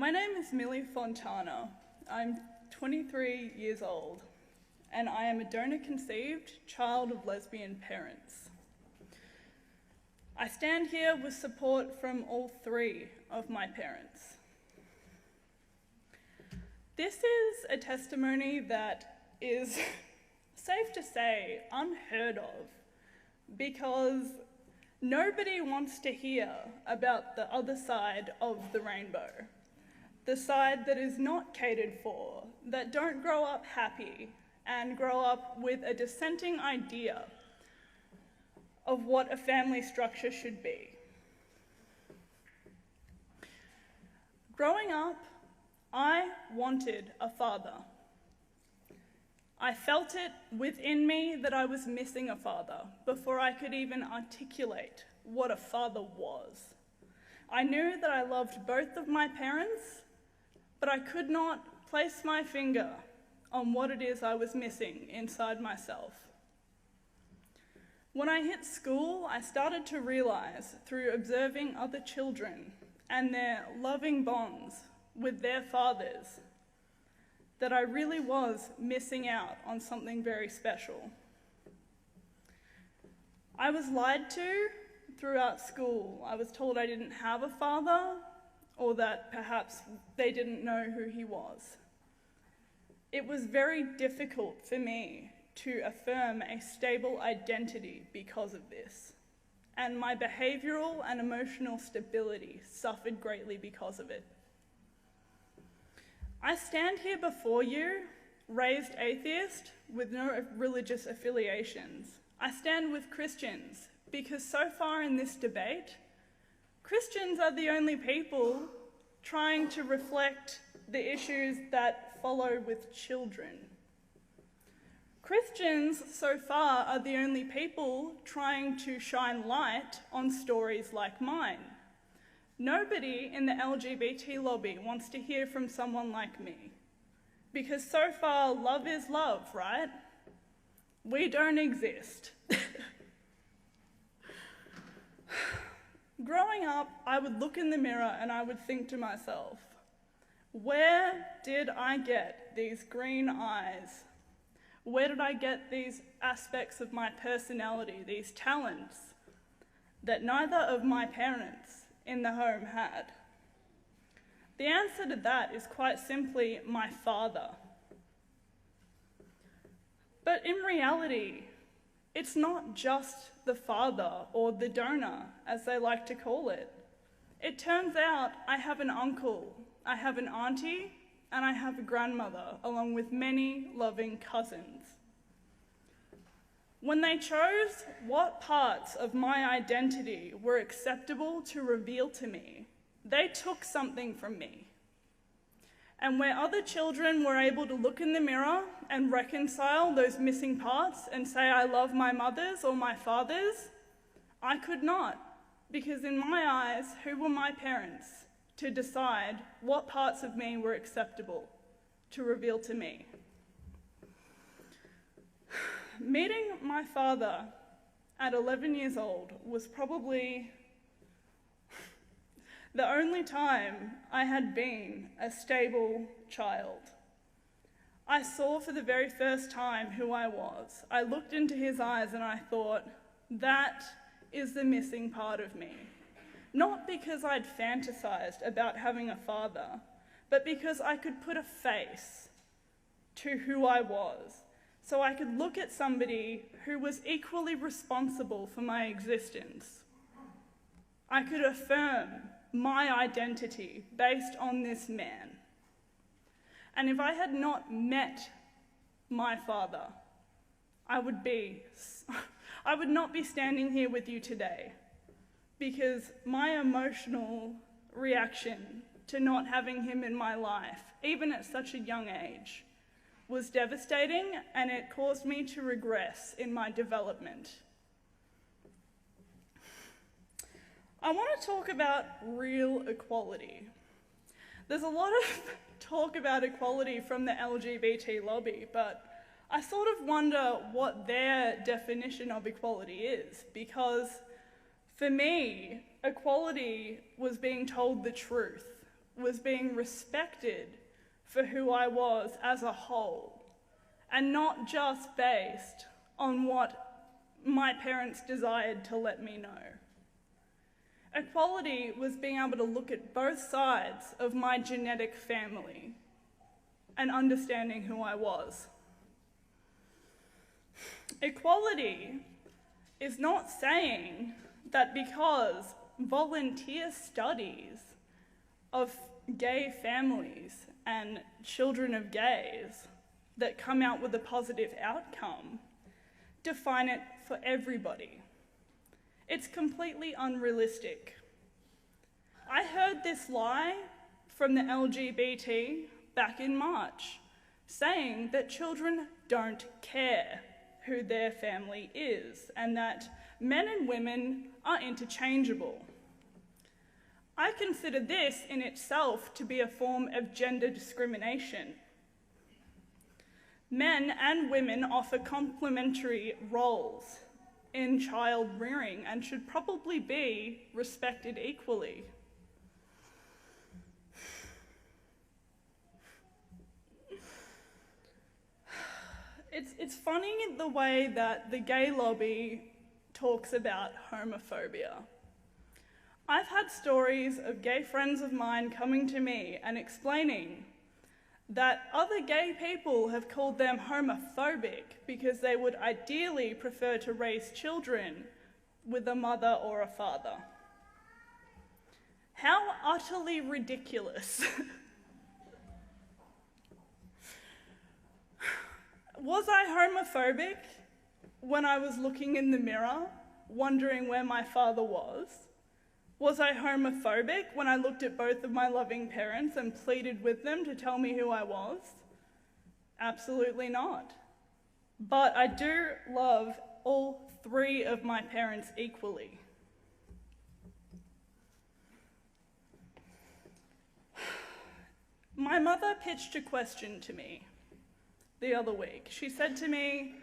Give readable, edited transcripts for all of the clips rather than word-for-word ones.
My name is Millie Fontana. I'm 23 years old, and I am a donor-conceived child of lesbian parents. I stand here with support from all three of my parents. This is a testimony that is, safe to say, unheard of, because nobody wants to hear about the other side of the rainbow. The side that is not catered for, that don't grow up happy and grow up with a dissenting idea of what a family structure should be. Growing up, I wanted a father. I felt it within me that I was missing a father before I could even articulate what a father was. I knew that I loved both of my parents, but I could not place my finger on what it is I was missing inside myself. When I hit school, I started to realize through observing other children and their loving bonds with their fathers that I really was missing out on something very special. I was lied to throughout school. I was told I didn't have a father, or that perhaps they didn't know who he was. It was very difficult for me to affirm a stable identity because of this, and my behavioral and emotional stability suffered greatly because of it. I stand here before you, raised atheist with no religious affiliations. I stand with Christians because so far in this debate, Christians are the only people trying to reflect the issues that follow with children. Christians so far are the only people trying to shine light on stories like mine. Nobody in the LGBT lobby wants to hear from someone like me, because so far love is love, right? We don't exist. Growing up, I would look in the mirror and I would think to myself, where did I get these green eyes? Where did I get these aspects of my personality, these talents that neither of my parents in the home had? The answer to that is quite simply my father. But in reality, it's not just the father or the donor, as they like to call it. It turns out I have an uncle, I have an auntie, and I have a grandmother, along with many loving cousins. When they chose what parts of my identity were acceptable to reveal to me, they took something from me. And where other children were able to look in the mirror and reconcile those missing parts and say, I love my mothers or my fathers, I could not, because in my eyes, who were my parents to decide what parts of me were acceptable to reveal to me? Meeting my father at 11 years old was probably the only time I had been a stable child. I saw for the very first time who I was. I looked into his eyes and I thought, that is the missing part of me. Not because I'd fantasized about having a father, but because I could put a face to who I was, so I could look at somebody who was equally responsible for my existence. I could affirm my identity based on this man. And if I had not met my father, I would not be standing here with you today, because my emotional reaction to not having him in my life, even at such a young age, was devastating, and it caused me to regress in my development. I want to talk about real equality. There's a lot of talk about equality from the LGBT lobby, but I sort of wonder what their definition of equality is, because for me, equality was being told the truth, was being respected for who I was as a whole, and not just based on what my parents desired to let me know. Equality was being able to look at both sides of my genetic family and understanding who I was. Equality is not saying that because volunteer studies of gay families and children of gays that come out with a positive outcome define it for everybody. It's completely unrealistic. I heard this lie from the LGBT back in March, saying that children don't care who their family is and that men and women are interchangeable. I consider this in itself to be a form of gender discrimination. Men and women offer complementary roles in child rearing and should probably be respected equally. It's funny the way that the gay lobby talks about homophobia. I've had stories of gay friends of mine coming to me and explaining that other gay people have called them homophobic because they would ideally prefer to raise children with a mother or a father. How utterly ridiculous. Was I homophobic when I was looking in the mirror, wondering where my father was? Was I homophobic when I looked at both of my loving parents and pleaded with them to tell me who I was? Absolutely not. But I do love all three of my parents equally. My mother pitched a question to me the other week. She said to me,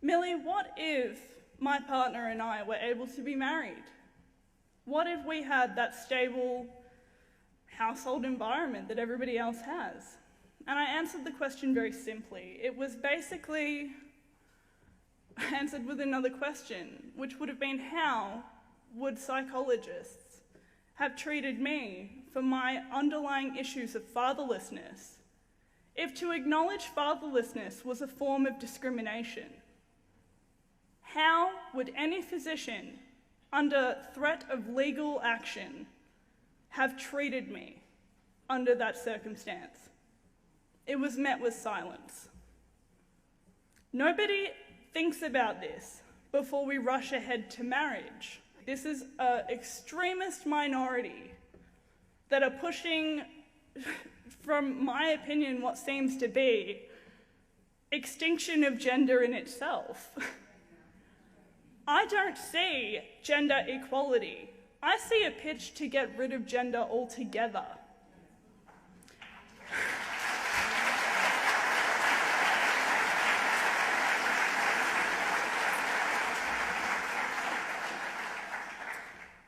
"Millie, what if my partner and I were able to be married? What if we had that stable household environment that everybody else has?" And I answered the question very simply. It was basically answered with another question, which would have been, how would psychologists have treated me for my underlying issues of fatherlessness if to acknowledge fatherlessness was a form of discrimination? How would any physician under threat of legal action have treated me under that circumstance? It was met with silence. Nobody thinks about this before we rush ahead to marriage. This is an extremist minority that are pushing, from my opinion, what seems to be extinction of gender in itself. I don't see gender equality. I see a pitch to get rid of gender altogether.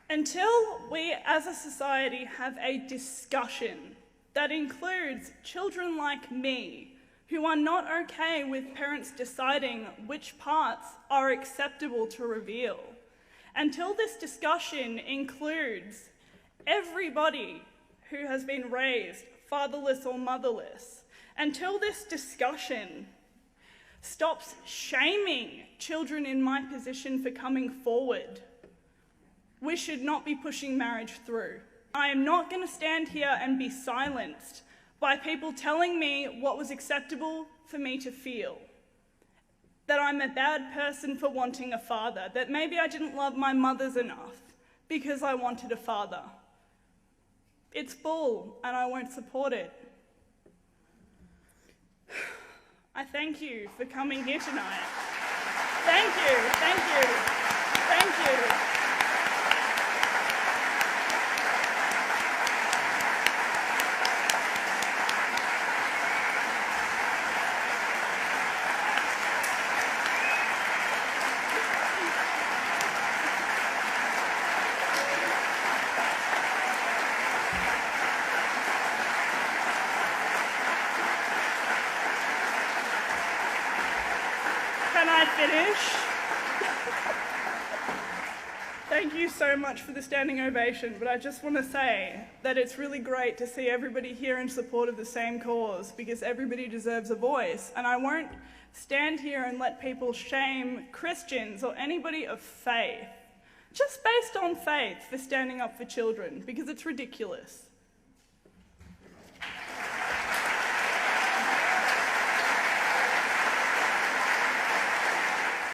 Until we as a society have a discussion that includes children like me who are not okay with parents deciding which parts are acceptable to reveal, until this discussion includes everybody who has been raised fatherless or motherless, until this discussion stops shaming children in my position for coming forward, we should not be pushing marriage through. I am not going to stand here and be silenced by people telling me what was acceptable for me to feel. That I'm a bad person for wanting a father, that maybe I didn't love my mothers enough because I wanted a father. It's bull, and I won't support it. I thank you for coming here tonight. Thank you, thank you, thank you. finish, thank you so much for the standing ovation, but I just want to say that it's really great to see everybody here in support of the same cause, because everybody deserves a voice, and I won't stand here and let people shame Christians or anybody of faith, just based on faith, for standing up for children, because it's ridiculous.